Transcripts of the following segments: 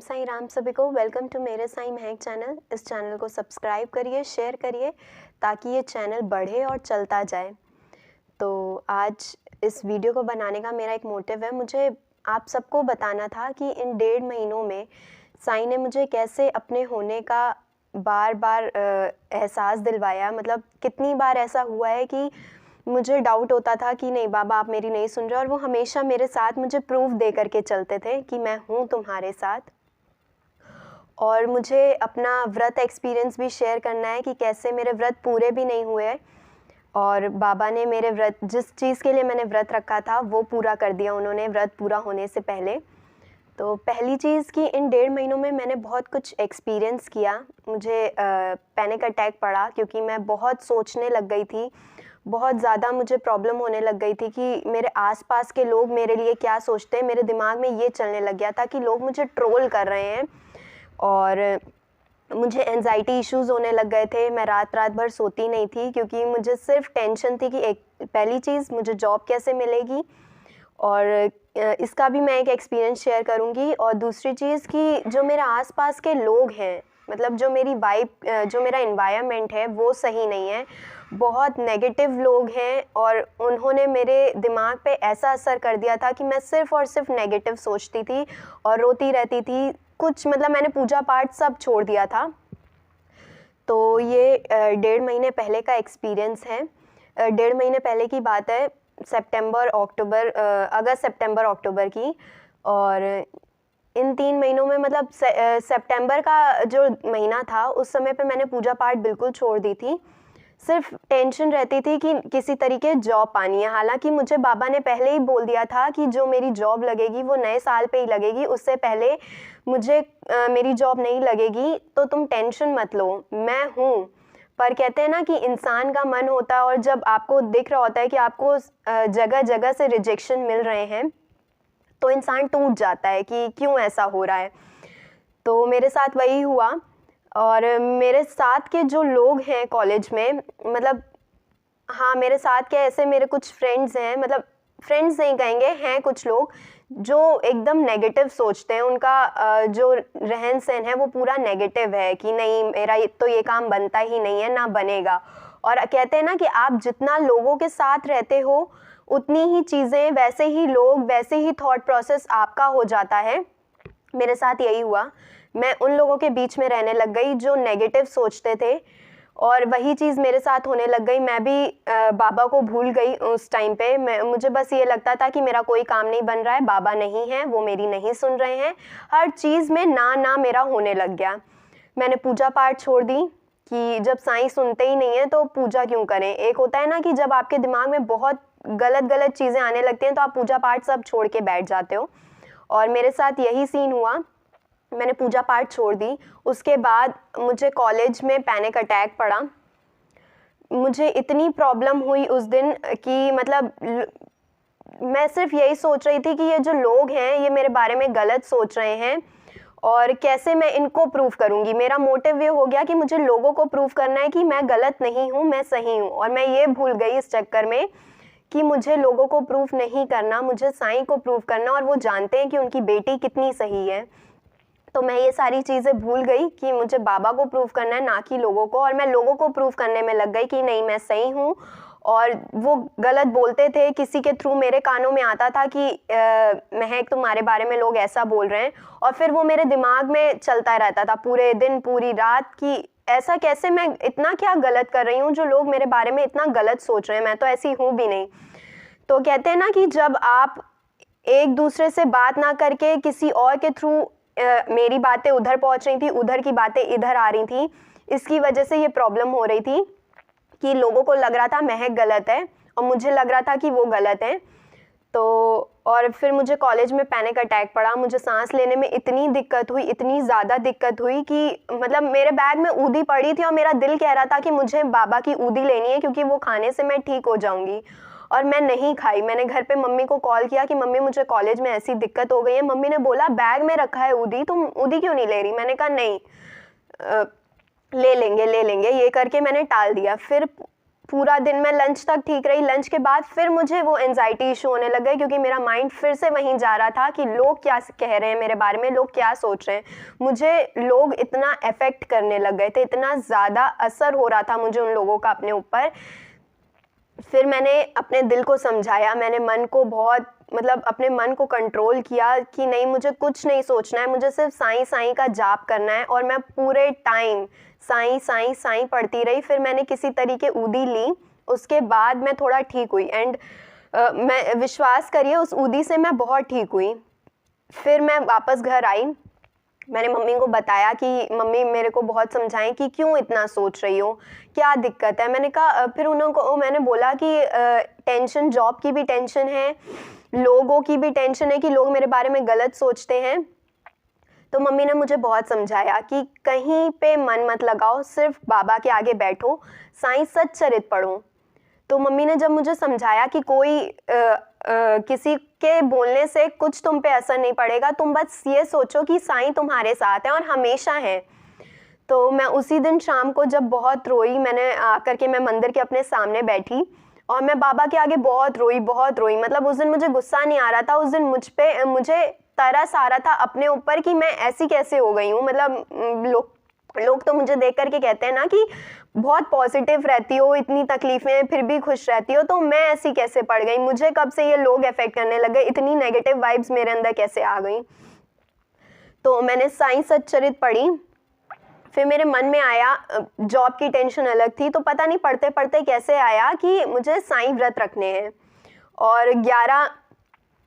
साईं राम सभी को। Welcome to मेरे साईं महक चैनल। इस चैनल को सब्सक्राइब करिए, शेयर करिए ताकि ये चैनल बढ़े और चलता जाए। तो आज इस वीडियो को बनाने का मेरा एक मोटिव है, मुझे आप सबको बताना था कि इन 1.5 महीनों में साईं ने मुझे कैसे अपने होने का बार बार एहसास दिलवाया। मतलब कितनी बार ऐसा हुआ है कि मुझे डाउट होता था कि नहीं बाबा आप मेरी नहीं सुन रहे, और वो हमेशा मेरे साथ मुझे प्रूफ दे करके चलते थे कि मैं हूँ तुम्हारे साथ। और मुझे अपना व्रत एक्सपीरियंस भी शेयर करना है कि कैसे मेरे व्रत पूरे भी नहीं हुए और बाबा ने मेरे व्रत, जिस चीज़ के लिए मैंने व्रत रखा था वो पूरा कर दिया उन्होंने व्रत पूरा होने से पहले। तो पहली चीज़ कि इन 1.5 महीनों में मैंने बहुत कुछ एक्सपीरियंस किया। मुझे पैनिक अटैक पड़ा क्योंकि मैं बहुत सोचने लग गई थी, बहुत ज़्यादा मुझे प्रॉब्लम होने लग गई थी कि मेरे आसपास के लोग मेरे लिए क्या सोचते हैं। मेरे दिमाग में ये चलने लग गया था कि लोग मुझे ट्रोल कर रहे हैं, और मुझे एंजाइटी इश्यूज़ होने लग गए थे। मैं रात रात भर सोती नहीं थी क्योंकि मुझे सिर्फ टेंशन थी कि एक पहली चीज़ मुझे जॉब कैसे मिलेगी, और इसका भी मैं एक एक्सपीरियंस शेयर करूँगी। और दूसरी चीज़ कि जो मेरे आसपास के लोग हैं, मतलब जो मेरी वाइब, जो मेरा एनवायरनमेंट है वो सही नहीं है। बहुत नेगेटिव लोग हैं और उन्होंने मेरे दिमाग पे ऐसा असर कर दिया था कि मैं सिर्फ़ और सिर्फ नेगेटिव सोचती थी और रोती रहती थी। कुछ मतलब मैंने पूजा पाठ सब छोड़ दिया था। तो ये 1.5 महीने पहले का एक्सपीरियंस है। 1.5 महीने पहले की बात है, अगस्त सितंबर अक्टूबर की। और इन 3 महीनों में मतलब सितंबर का जो महीना था उस समय पे मैंने पूजा पाठ बिल्कुल छोड़ दी थी। सिर्फ टेंशन रहती थी कि किसी तरीके जॉब पानी है। हालांकि मुझे बाबा ने पहले ही बोल दिया था कि जो मेरी जॉब लगेगी वो नए साल पे ही लगेगी, उससे पहले मुझे मेरी जॉब नहीं लगेगी, तो तुम टेंशन मत लो, मैं हूँ। पर कहते हैं ना कि इंसान का मन होता है, और जब आपको दिख रहा होता है कि आपको जगह जगह से रिजेक्शन मिल रहे हैं तो इंसान टूट जाता है कि क्यों ऐसा हो रहा है। तो मेरे साथ वही हुआ। और मेरे साथ के जो लोग हैं कॉलेज में, मतलब हाँ मेरे साथ के ऐसे मेरे कुछ फ्रेंड्स हैं, मतलब फ्रेंड्स नहीं कहेंगे, हैं कुछ लोग जो एकदम नेगेटिव सोचते हैं। उनका जो रहन सहन है वो पूरा नेगेटिव है कि नहीं मेरा तो ये काम बनता ही नहीं है, ना बनेगा। और कहते हैं ना कि आप जितना लोगों के साथ रहते हो उतनी ही चीज़ें, वैसे ही लोग, वैसे ही थॉट प्रोसेस आपका हो जाता है। मेरे साथ यही हुआ। मैं उन लोगों के बीच में रहने लग गई जो नेगेटिव सोचते थे, और वही चीज़ मेरे साथ होने लग गई। मैं भी बाबा को भूल गई उस टाइम पे। मुझे बस ये लगता था कि मेरा कोई काम नहीं बन रहा है, बाबा नहीं है, वो मेरी नहीं सुन रहे हैं। हर चीज़ में ना ना मेरा होने लग गया। मैंने पूजा पाठ छोड़ दी कि जब साईं सुनते ही नहीं है तो पूजा क्यों करें। एक होता है ना कि जब आपके दिमाग में बहुत गलत गलत चीज़ें आने लगती हैं तो आप पूजा पाठ सब छोड़ के बैठ जाते हो, और मेरे साथ यही सीन हुआ। मैंने पूजा पाठ छोड़ दी। उसके बाद मुझे कॉलेज में पैनिक अटैक पड़ा। मुझे इतनी प्रॉब्लम हुई उस दिन कि मतलब मैं सिर्फ यही सोच रही थी कि ये जो लोग हैं ये मेरे बारे में गलत सोच रहे हैं और कैसे मैं इनको प्रूफ करूंगी। मेरा मोटिव ये हो गया कि मुझे लोगों को प्रूफ करना है कि मैं गलत नहीं हूँ, मैं सही हूँ। और मैं ये भूल गई इस चक्कर में कि मुझे लोगों को प्रूफ नहीं करना, मुझे साईं को प्रूफ करना, और वो जानते हैं कि उनकी बेटी कितनी सही है। तो मैं ये सारी चीज़ें भूल गई कि मुझे बाबा को प्रूफ करना है, ना कि लोगों को। और मैं लोगों को प्रूफ करने में लग गई कि नहीं मैं सही हूँ, और वो गलत बोलते थे। किसी के थ्रू मेरे कानों में आता था कि महक तुम्हारे बारे में लोग ऐसा बोल रहे हैं, और फिर वो मेरे दिमाग में चलता रहता था पूरे दिन पूरी रात कि ऐसा कैसे, मैं इतना क्या गलत कर रही हूँ जो लोग मेरे बारे में इतना गलत सोच रहे हैं, मैं तो ऐसी हूँ भी नहीं। तो कहते हैं ना कि जब आप एक दूसरे से बात ना करके किसी और के थ्रू, मेरी बातें उधर पहुंच रही थी, उधर की बातें इधर आ रही थी, इसकी वजह से ये प्रॉब्लम हो रही थी कि लोगों को लग रहा था महक गलत है और मुझे लग रहा था कि वो गलत है। तो और फिर मुझे कॉलेज में पैनिक अटैक पड़ा। मुझे सांस लेने में इतनी दिक्कत हुई, इतनी ज़्यादा दिक्कत हुई कि मतलब मेरे बैग में ऊदी पड़ी थी और मेरा दिल कह रहा था कि मुझे बाबा की ऊदी लेनी है क्योंकि वो खाने से मैं ठीक हो जाऊंगी, और मैं नहीं खाई। मैंने घर पे मम्मी को कॉल किया कि मम्मी मुझे कॉलेज में ऐसी दिक्कत हो गई है। मम्मी ने बोला बैग में रखा है ऊदी, तुम ऊदी क्यों नहीं ले रही। मैंने कहा नहीं, ले लेंगे ले लेंगे, ये करके मैंने टाल दिया। फिर पूरा दिन मैं लंच तक ठीक रही, लंच के बाद फिर मुझे वो एंजाइटी इशू होने लग गए, क्योंकि मेरा माइंड फिर से वहीं जा रहा था कि लोग क्या कह रहे हैं मेरे बारे में, लोग क्या सोच रहे हैं। मुझे लोग इतना अफेक्ट करने लग गए थे, इतना ज़्यादा असर हो रहा था मुझे उन लोगों का अपने ऊपर। फिर मैंने अपने दिल को समझाया, मैंने मन को बहुत मतलब अपने मन को कंट्रोल किया कि नहीं, मुझे कुछ नहीं सोचना है, मुझे सिर्फ साईं साईं का जाप करना है। और मैं पूरे टाइम साईं साईं साईं पढ़ती रही। फिर मैंने किसी तरीके ऊदी ली, उसके बाद मैं थोड़ा ठीक हुई। एंड मैं विश्वास करिए उस ऊदी से मैं बहुत ठीक हुई। फिर मैं वापस घर आई, मैंने मम्मी को बताया कि मम्मी मेरे को बहुत समझाएं कि क्यों इतना सोच रही हो, क्या दिक्कत है। मैंने कहा फिर उनको मैंने बोला कि टेंशन, जॉब की भी टेंशन है, लोगों की भी टेंशन है कि लोग मेरे बारे में गलत सोचते हैं। तो मम्मी ने मुझे बहुत समझाया कि कहीं पे मन मत लगाओ, सिर्फ बाबा के आगे बैठो, साईं सच्चरित पढ़ो। तो मम्मी ने जब मुझे समझाया कि कोई किसी के बोलने से कुछ तुम पे असर नहीं पड़ेगा, तुम बस ये सोचो कि साईं तुम्हारे साथ है और हमेशा है। तो मैं उसी दिन शाम को जब बहुत रोई, मैंने आकर के मैं मंदिर के अपने सामने बैठी और मैं बाबा के आगे बहुत रोई, बहुत रोई। मतलब उस दिन मुझे गुस्सा नहीं आ रहा था, उस दिन मुझे तरस आ रहा था अपने ऊपर कि मैं ऐसी कैसे हो गई हूँ। मतलब लोग तो मुझे देख करके कहते हैं ना कि बहुत पॉजिटिव रहती हो, इतनी तकलीफें फिर भी खुश रहती हो, तो मैं ऐसी कैसे पड़ गई, मुझे कब से ये लोग अफेक्ट करने लग गए, इतनी नेगेटिव वाइब्स मेरे अंदर कैसे आ गई। तो मैंने साईं सच्चरित पढ़ी। फिर मेरे मन में आया, जॉब की टेंशन अलग थी, तो पता नहीं पढ़ते पढ़ते कैसे आया कि मुझे साईं व्रत रखने हैं और 11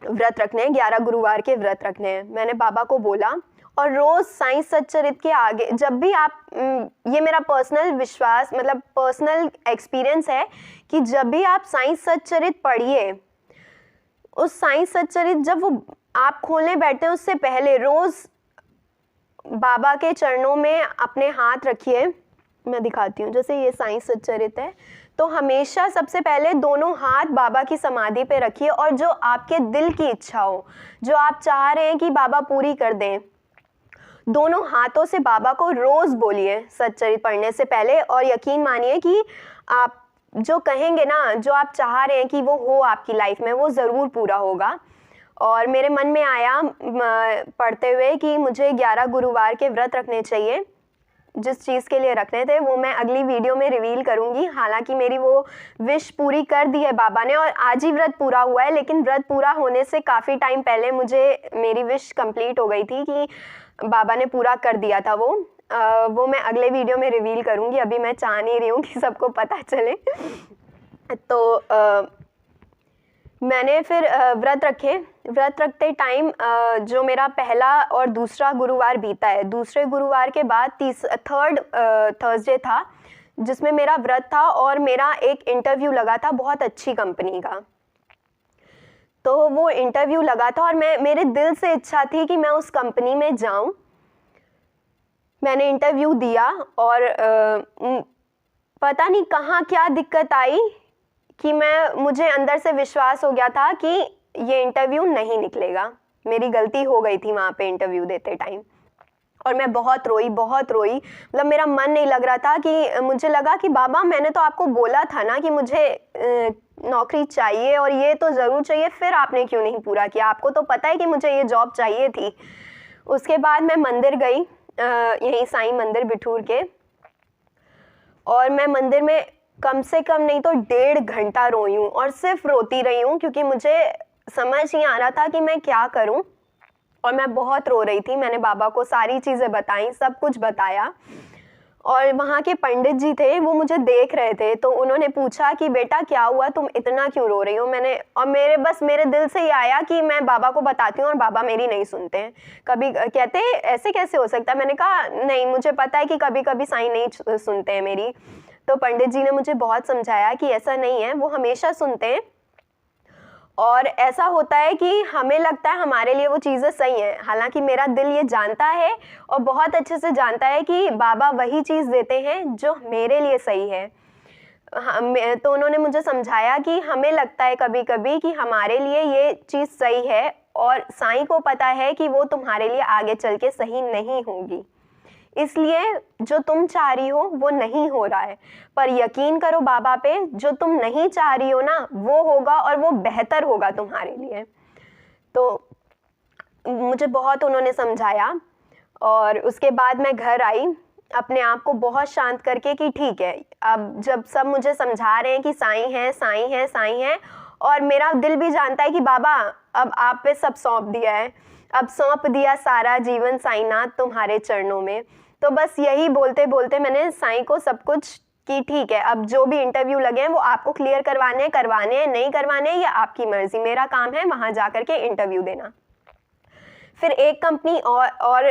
व्रत रखने हैं, 11 गुरुवार के व्रत रखने हैं। मैंने बाबा को बोला और रोज साईं सच्चरित के आगे जब भी आप, ये मेरा पर्सनल विश्वास मतलब पर्सनल एक्सपीरियंस है कि जब भी आप साईं सच्चरित पढ़िए, उस साईं सच्चरित जब वो आप खोलने बैठते हैं उससे पहले रोज बाबा के चरणों में अपने हाथ रखिए। मैं दिखाती हूँ, जैसे ये साईं सच्चरित है, तो हमेशा सबसे पहले दोनों हाथ बाबा की समाधि पे रखिए और जो आपके दिल की इच्छा हो, जो आप चाह रहे हैं कि बाबा पूरी कर दें, दोनों हाथों से बाबा को रोज बोलिए सच्चरित पढ़ने से पहले। और यकीन मानिए कि आप जो कहेंगे ना, जो आप चाह रहे हैं कि वो हो आपकी लाइफ में, वो ज़रूर पूरा होगा। और मेरे मन में आया पढ़ते हुए कि मुझे 11 गुरुवार के व्रत रखने चाहिए। जिस चीज़ के लिए रखने थे वो मैं अगली वीडियो में रिवील करूंगी। हालांकि मेरी वो विश पूरी कर दी है बाबा ने और आज ही व्रत पूरा हुआ है, लेकिन व्रत पूरा होने से काफ़ी टाइम पहले मुझे मेरी विश कंप्लीट हो गई थी कि बाबा ने पूरा कर दिया था वो मैं अगले वीडियो में रिवील करूंगी। अभी मैं चाह नहीं रही हूँ कि सबको पता चले। तो मैंने फिर व्रत रखे। व्रत रखते टाइम जो मेरा पहला और दूसरा गुरुवार बीता है, दूसरे गुरुवार के बाद थर्ड थर्सडे था जिसमें मेरा व्रत था और मेरा एक इंटरव्यू लगा था बहुत अच्छी कंपनी का। तो वो इंटरव्यू लगा था और मेरे दिल से इच्छा थी कि मैं उस कंपनी में जाऊं। मैंने इंटरव्यू दिया और पता नहीं कहाँ क्या दिक्कत आई कि मुझे अंदर से विश्वास हो गया था कि ये इंटरव्यू नहीं निकलेगा। मेरी गलती हो गई थी वहाँ पे इंटरव्यू देते टाइम और मैं बहुत रोई, बहुत रोई। मतलब मेरा मन नहीं लग रहा था कि मुझे लगा कि बाबा मैंने तो आपको बोला था ना कि मुझे नौकरी चाहिए और ये तो ज़रूर चाहिए, फिर आपने क्यों नहीं पूरा किया? आपको तो पता है कि मुझे ये जॉब चाहिए थी। उसके बाद मैं मंदिर गई, यहीं साईं मंदिर बिठूर के, और मैं मंदिर में कम से कम नहीं तो 1.5 घंटा रोई हूँ और सिर्फ रोती रही हूँ क्योंकि मुझे समझ नहीं आ रहा था कि मैं क्या करूँ। और मैं बहुत रो रही थी। मैंने बाबा को सारी चीज़ें बताई, सब कुछ बताया। और वहाँ के पंडित जी थे, वो मुझे देख रहे थे, तो उन्होंने पूछा कि बेटा क्या हुआ, तुम इतना क्यों रो रही हो? मेरे दिल से ये आया कि मैं बाबा को बताती हूँ और बाबा मेरी नहीं सुनते हैं। कभी कहते ऐसे कैसे हो सकता है? मैंने कहा नहीं, मुझे पता है कि कभी कभी साईं नहीं सुनते हैं मेरी। तो पंडित जी ने मुझे बहुत समझाया कि ऐसा नहीं है, वो हमेशा सुनते हैं। और ऐसा होता है कि हमें लगता है हमारे लिए वो चीज़ें सही हैं, हालांकि मेरा दिल ये जानता है और बहुत अच्छे से जानता है कि बाबा वही चीज़ देते हैं जो मेरे लिए सही है। तो उन्होंने मुझे समझाया कि हमें लगता है कभी कभी कि हमारे लिए ये चीज़ सही है और साईं को पता है कि वो तुम्हारे लिए आगे चल के सही नहीं होगी, इसलिए जो तुम चाह रही हो वो नहीं हो रहा है, पर यकीन करो बाबा पे, जो तुम नहीं चाह रही हो ना वो होगा और वो बेहतर होगा तुम्हारे लिए। तो मुझे बहुत उन्होंने समझाया और उसके बाद मैं घर आई अपने आप को बहुत शांत करके कि ठीक है, अब जब सब मुझे समझा रहे हैं कि साईं है, साईं है, साईं है, और मेरा दिल भी जानता है कि बाबा अब आप पे सब सौंप दिया है, अब सौंप दिया सारा जीवन साईंनाथ तुम्हारे चरणों में। तो बस यही बोलते बोलते मैंने साईं को सब कुछ कि ठीक है, अब जो भी इंटरव्यू लगे हैं वो आपको क्लियर करवाने हैं, नहीं करवाने हैं, ये आपकी मर्जी, मेरा काम है वहाँ जा करके इंटरव्यू देना। फिर एक कंपनी और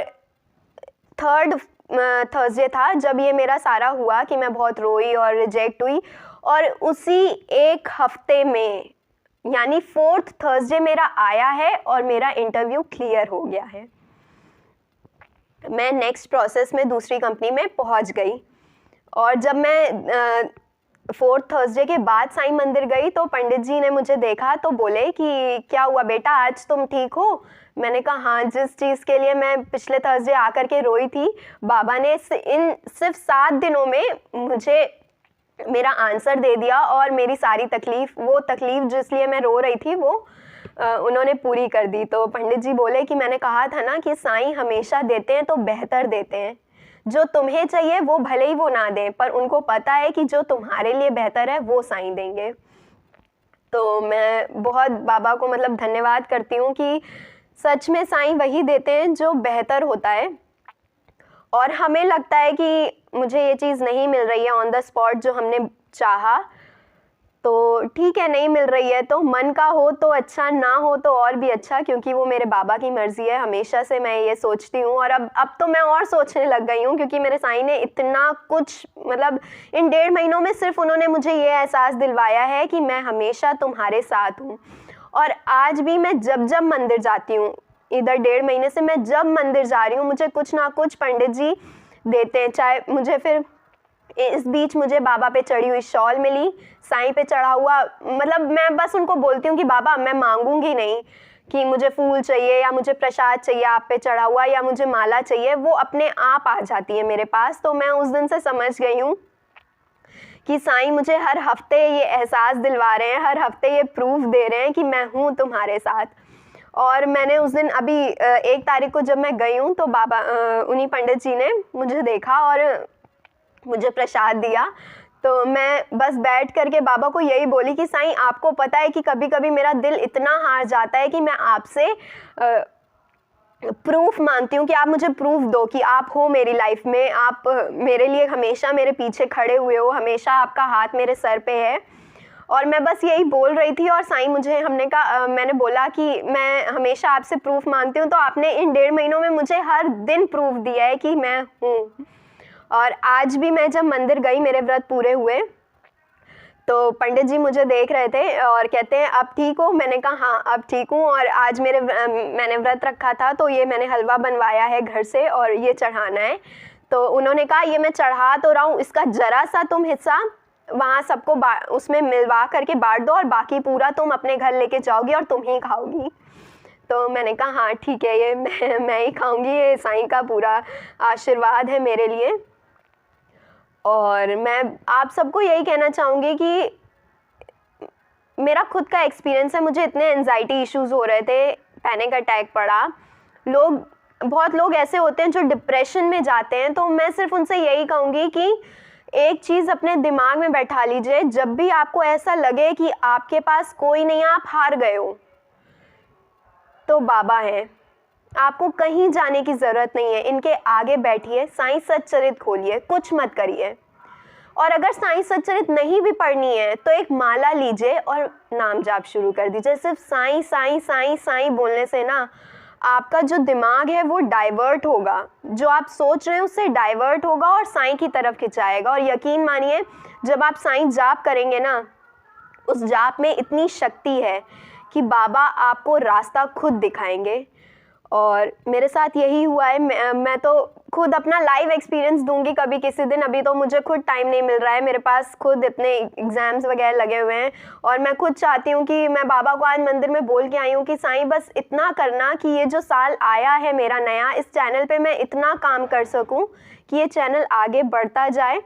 थर्ड थर्सडे था जब ये मेरा सारा हुआ कि मैं बहुत रोई और रिजेक्ट हुई, और उसी एक हफ्ते में यानी 4th थर्सडे मेरा आया है और मेरा इंटरव्यू क्लियर हो गया है। मैं नेक्स्ट प्रोसेस में दूसरी कंपनी में पहुंच गई, और जब मैं 4th थर्सडे के बाद साईं मंदिर गई तो पंडित जी ने मुझे देखा तो बोले कि क्या हुआ बेटा, आज तुम ठीक हो? मैंने कहा हाँ, जिस चीज़ के लिए मैं पिछले थर्सडे आकर के रोई थी, बाबा ने इन सिर्फ 7 दिनों में मुझे मेरा आंसर दे दिया और मेरी सारी तकलीफ, वो तकलीफ जिस लिए मैं रो रही थी वो उन्होंने पूरी कर दी। तो पंडित जी बोले कि मैंने कहा था ना कि साईं हमेशा देते हैं तो बेहतर देते हैं, जो तुम्हें चाहिए वो भले ही वो ना दें, पर उनको पता है कि जो तुम्हारे लिए बेहतर है वो साईं देंगे। तो मैं बहुत बाबा को मतलब धन्यवाद करती हूँ कि सच में साईं वही देते हैं जो बेहतर होता है। और हमें लगता है कि मुझे ये चीज़ नहीं मिल रही है ऑन द स्पॉट जो हमने चाहा, तो ठीक है, नहीं मिल रही है तो मन का हो तो अच्छा, ना हो तो और भी अच्छा, क्योंकि वो मेरे बाबा की मर्जी है। हमेशा से मैं ये सोचती हूँ, और अब तो मैं और सोचने लग गई हूँ, क्योंकि मेरे साईं ने इतना कुछ मतलब इन 1.5 महीनों में सिर्फ उन्होंने मुझे ये एहसास दिलवाया है कि मैं हमेशा तुम्हारे साथ हूँ। और आज भी मैं जब जब मंदिर जाती हूँ, इधर 1.5 महीने से मैं जब मंदिर जा रही हूँ, मुझे कुछ ना कुछ पंडित जी देते हैं। चाहे मुझे फिर इस बीच मुझे बाबा पे चढ़ी हुई शॉल मिली, साईं पे चढ़ा हुआ, मतलब मैं बस उनको बोलती हूँ कि बाबा मैं मांगूंगी नहीं कि मुझे फूल चाहिए या मुझे प्रसाद चाहिए आप पे चढ़ा हुआ या मुझे माला चाहिए, वो अपने आप आ जाती है मेरे पास। तो मैं उस दिन से समझ गई हूँ कि साईं मुझे हर हफ्ते ये एहसास दिलवा रहे हैं, हर हफ्ते ये प्रूफ दे रहे हैं कि मैं हूँ तुम्हारे साथ। और मैंने उस दिन अभी 1 तारीख को जब मैं गई हूँ तो बाबा उन्हीं पंडित जी ने मुझे देखा और मुझे प्रसाद दिया। तो मैं बस बैठ करके बाबा को यही बोली कि साईं आपको पता है कि कभी कभी मेरा दिल इतना हार जाता है कि मैं आपसे प्रूफ मांगती हूँ कि आप मुझे प्रूफ दो कि आप हो मेरी लाइफ में, आप मेरे लिए हमेशा मेरे पीछे खड़े हुए हो, हमेशा आपका हाथ मेरे सर पे है। और मैं बस यही बोल रही थी और साईं मुझे मैंने बोला कि मैं हमेशा आपसे प्रूफ मांगती हूँ, तो आपने इन 1.5 महीनों में मुझे हर दिन प्रूफ दिया है कि मैं हूँ। और आज भी मैं जब मंदिर गई, मेरे व्रत पूरे हुए, तो पंडित जी मुझे देख रहे थे और कहते हैं अब ठीक हो? मैंने कहा हाँ अब ठीक हूँ। और आज मैंने व्रत रखा था तो ये मैंने हलवा बनवाया है घर से और ये चढ़ाना है। तो उन्होंने कहा ये मैं चढ़ा तो रहा हूँ, इसका ज़रा सा तुम हिस्सा वहाँ सबको उसमें मिलवा करके बांट दो और बाकी पूरा तुम अपने घर लेके जाओगी और तुम ही खाओगी। तो मैंने कहा हाँ ठीक है, ये मैं ही खाऊंगी, ये साईं का पूरा आशीर्वाद है मेरे लिए। और मैं आप सबको यही कहना चाहूँगी कि मेरा खुद का एक्सपीरियंस है, मुझे इतने एंजाइटी इश्यूज़ हो रहे थे, पैनिक अटैक पड़ा, बहुत लोग ऐसे होते हैं जो डिप्रेशन में जाते हैं। तो मैं सिर्फ उनसे यही कहूँगी कि एक चीज़ अपने दिमाग में बैठा लीजिए, जब भी आपको ऐसा लगे कि आपके पास कोई नहीं है, आप हार गए हो, तो बाबा हैं, आपको कहीं जाने की ज़रूरत नहीं है, इनके आगे बैठिए, साईं सच्चरित खोलिए, कुछ मत करिए। और अगर साईं सच्चरित नहीं भी पढ़नी है तो एक माला लीजिए और नाम जाप शुरू कर दीजिए। सिर्फ साईं साईं साईं साईं बोलने से ना आपका जो दिमाग है वो डाइवर्ट होगा, जो आप सोच रहे हैं उससे डाइवर्ट होगा और साईं की तरफ खिंचाएगा। और यकीन मानिए जब आप साईं जाप करेंगे ना, उस जाप में इतनी शक्ति है कि बाबा आपको रास्ता खुद दिखाएंगे। और मेरे साथ यही हुआ है। मैं तो खुद अपना लाइव एक्सपीरियंस दूंगी कभी किसी दिन। अभी तो मुझे खुद टाइम नहीं मिल रहा है, मेरे पास खुद इतने एग्ज़ाम्स वगैरह लगे हुए हैं। और मैं खुद चाहती हूँ कि मैं बाबा को आज मंदिर में बोल के आई हूँ कि साईं बस इतना करना कि ये जो साल आया है मेरा नया, इस चैनल पे मैं इतना काम कर सकूँ कि ये चैनल आगे बढ़ता जाए।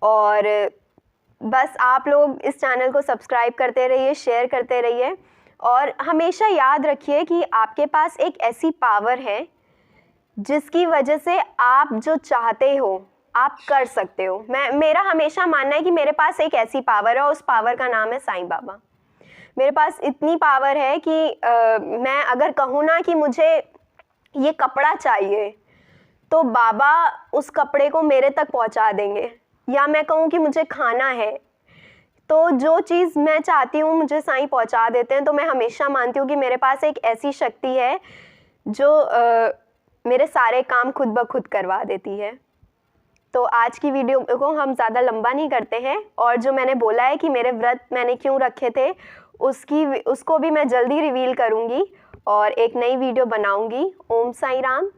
और बस आप लोग इस चैनल को सब्सक्राइब करते रहिए, शेयर करते रहिए, और हमेशा याद रखिए कि आपके पास एक ऐसी पावर है जिसकी वजह से आप जो चाहते हो आप कर सकते हो। मेरा हमेशा मानना है कि मेरे पास एक ऐसी पावर है और उस पावर का नाम है साईं बाबा। मेरे पास इतनी पावर है कि मैं अगर कहूँ ना कि मुझे ये कपड़ा चाहिए तो बाबा उस कपड़े को मेरे तक पहुँचा देंगे। या मैं कहूँ कि मुझे खाना है तो जो चीज़ मैं चाहती हूँ मुझे साईं पहुँचा देते हैं। तो मैं हमेशा मानती हूँ कि मेरे पास एक ऐसी शक्ति है जो मेरे सारे काम खुद ब खुद करवा देती है। तो आज की वीडियो को हम ज़्यादा लंबा नहीं करते हैं, और जो मैंने बोला है कि मेरे व्रत मैंने क्यों रखे थे उसको भी मैं जल्दी रिवील करूँगी और एक नई वीडियो बनाऊँगी। ओम साईं राम।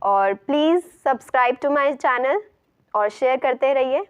और please subscribe to my channel और शेयर करते रहिए।